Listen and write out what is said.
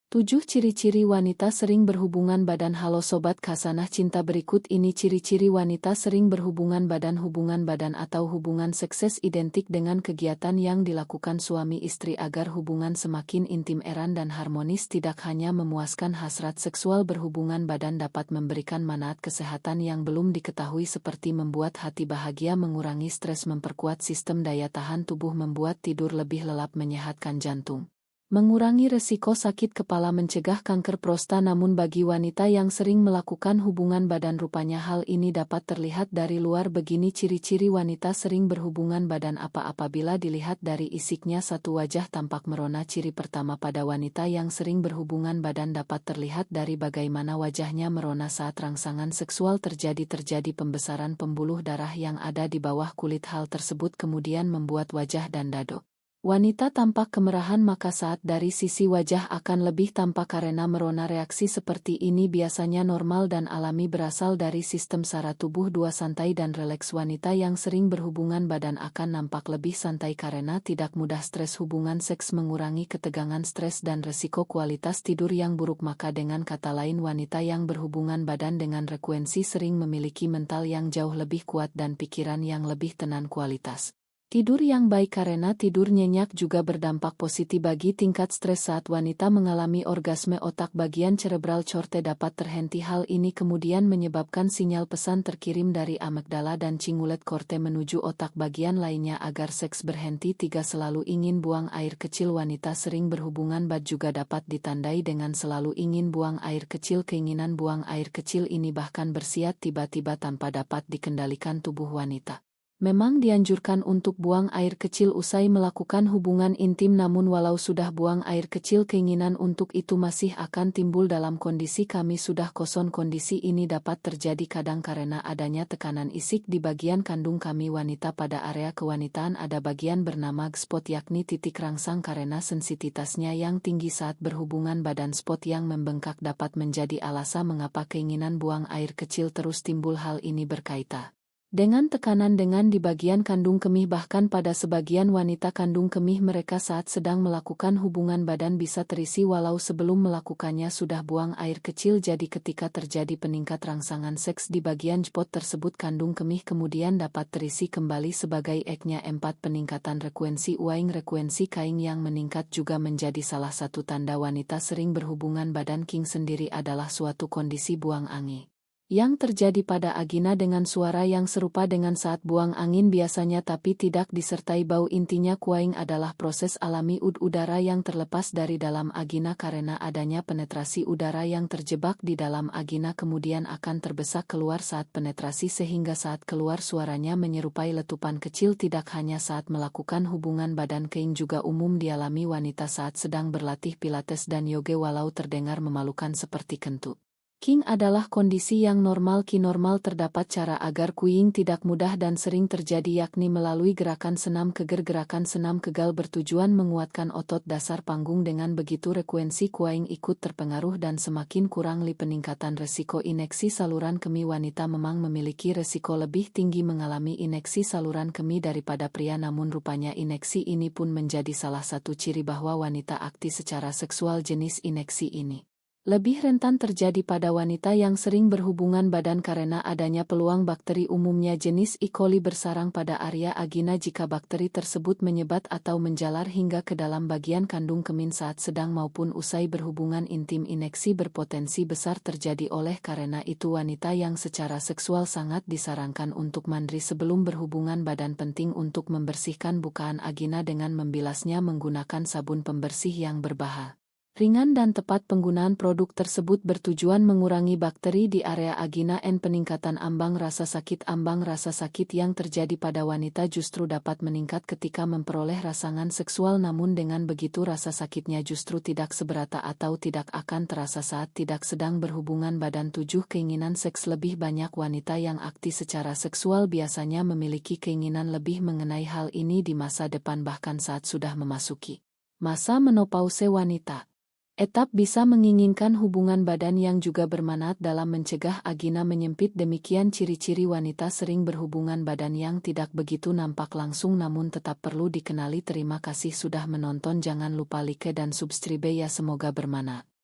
7 ciri-ciri wanita sering berhubungan badan. Halo Sobat Khasanah Cinta, berikut ini ciri-ciri wanita sering berhubungan badan. Hubungan badan atau hubungan seks identik dengan kegiatan yang dilakukan suami istri agar hubungan semakin intim, erat dan harmonis. Tidak hanya memuaskan hasrat seksual, berhubungan badan dapat memberikan manfaat kesehatan yang belum diketahui seperti membuat hati bahagia, mengurangi stres, memperkuat sistem daya tahan tubuh, membuat tidur lebih lelap, menyehatkan jantung, mengurangi resiko sakit kepala, mencegah kanker prostat. Namun bagi wanita yang sering melakukan hubungan badan, rupanya hal ini dapat terlihat dari luar. Begini ciri-ciri wanita sering berhubungan badan. Apabila dilihat dari isiknya, 1. Wajah tampak merona. Ciri pertama pada wanita yang sering berhubungan badan dapat terlihat dari bagaimana wajahnya merona saat rangsangan seksual terjadi. Terjadi pembesaran pembuluh darah yang ada di bawah kulit. Hal tersebut kemudian membuat wajah dan dada wanita tampak kemerahan, maka saat dari sisi wajah akan lebih tampak karena merona. Reaksi seperti ini biasanya normal dan alami, berasal dari sistem saraf tubuh. 2. Santai dan rileks. Wanita yang sering berhubungan badan akan nampak lebih santai karena tidak mudah stres. Hubungan seks mengurangi ketegangan, stres dan resiko kualitas tidur yang buruk. Maka dengan kata lain, wanita yang berhubungan badan dengan frekuensi sering memiliki mental yang jauh lebih kuat dan pikiran yang lebih tenang. Kualitas tidur yang baik karena tidur nyenyak juga berdampak positif bagi tingkat stres. Saat wanita mengalami orgasme, otak bagian cerebral cortex dapat terhenti. Hal ini kemudian menyebabkan sinyal pesan terkirim dari amigdala dan cingulate cortex menuju otak bagian lainnya agar seks berhenti. 3. Selalu ingin buang air kecil. Wanita sering berhubungan badan juga dapat ditandai dengan selalu ingin buang air kecil. Keinginan buang air kecil ini bahkan bersiat tiba-tiba tanpa dapat dikendalikan tubuh wanita. Memang dianjurkan untuk buang air kecil usai melakukan hubungan intim, namun walau sudah buang air kecil, keinginan untuk itu masih akan timbul dalam kondisi kami sudah kosong. Kondisi ini dapat terjadi kadang karena adanya tekanan isik di bagian kandung kami wanita. Pada area kewanitaan ada bagian bernama G-spot, yakni titik rangsang. Karena sensitivitasnya yang tinggi saat berhubungan badan, spot yang membengkak dapat menjadi alasan mengapa keinginan buang air kecil terus timbul. Hal ini berkaitan dengan tekanan di bagian kandung kemih. Bahkan pada sebagian wanita, kandung kemih mereka saat sedang melakukan hubungan badan bisa terisi walau sebelum melakukannya sudah buang air kecil. Jadi ketika terjadi peningkat rangsangan seks di bagian spot tersebut, kandung kemih kemudian dapat terisi kembali sebagai egg-nya. 4. Peningkatan frekuensi uaing. Frekuensi kaing yang meningkat juga menjadi salah satu tanda wanita sering berhubungan badan. King sendiri adalah suatu kondisi buang angin yang terjadi pada agina dengan suara yang serupa dengan saat buang angin biasanya, tapi tidak disertai bau. Intinya kuaing adalah proses alami udara yang terlepas dari dalam agina karena adanya penetrasi udara yang terjebak di dalam agina kemudian akan terbesak keluar saat penetrasi, sehingga saat keluar suaranya menyerupai letupan kecil. Tidak hanya saat melakukan hubungan badan, keing juga umum dialami wanita saat sedang berlatih pilates dan yoga. Walau terdengar memalukan seperti kentut king adalah kondisi yang normal. Normal terdapat cara agar kuing tidak mudah dan sering terjadi, yakni melalui gerakan senam keger. Gerakan senam kegel bertujuan menguatkan otot dasar panggung. Dengan begitu frekuensi kuing ikut terpengaruh dan semakin kurang peningkatan resiko ineksi saluran kemih. Wanita memang memiliki resiko lebih tinggi mengalami ineksi saluran kemih daripada pria, namun rupanya ineksi ini pun menjadi salah satu ciri bahwa wanita aktif secara seksual. Jenis ineksi ini lebih rentan terjadi pada wanita yang sering berhubungan badan karena adanya peluang bakteri, umumnya jenis E. coli, bersarang pada area agina. Jika bakteri tersebut menyebar atau menjalar hingga ke dalam bagian kandung kemih saat sedang maupun usai berhubungan intim, ineksi berpotensi besar terjadi. Oleh karena itu wanita yang secara seksual sangat disarankan untuk mandi sebelum berhubungan badan. Penting untuk membersihkan bukaan agina dengan membilasnya menggunakan sabun pembersih yang berbahan ringan dan tepat. Penggunaan produk tersebut bertujuan mengurangi bakteri di area agina. Peningkatan ambang rasa sakit. Ambang rasa sakit yang terjadi pada wanita justru dapat meningkat ketika memperoleh rangsangan seksual, namun dengan begitu rasa sakitnya justru tidak seberata atau tidak akan terasa saat tidak sedang berhubungan badan. 7. Keinginan seks lebih banyak. Wanita yang aktif secara seksual biasanya memiliki keinginan lebih mengenai hal ini di masa depan, bahkan saat sudah memasuki masa menopause. Wanita etap bisa menginginkan hubungan badan yang juga bermanfaat dalam mencegah agina menyempit. Demikian ciri-ciri wanita sering berhubungan badan yang tidak begitu nampak langsung namun tetap perlu dikenali. Terima kasih sudah menonton, jangan lupa like dan subscribe ya, semoga bermanfaat.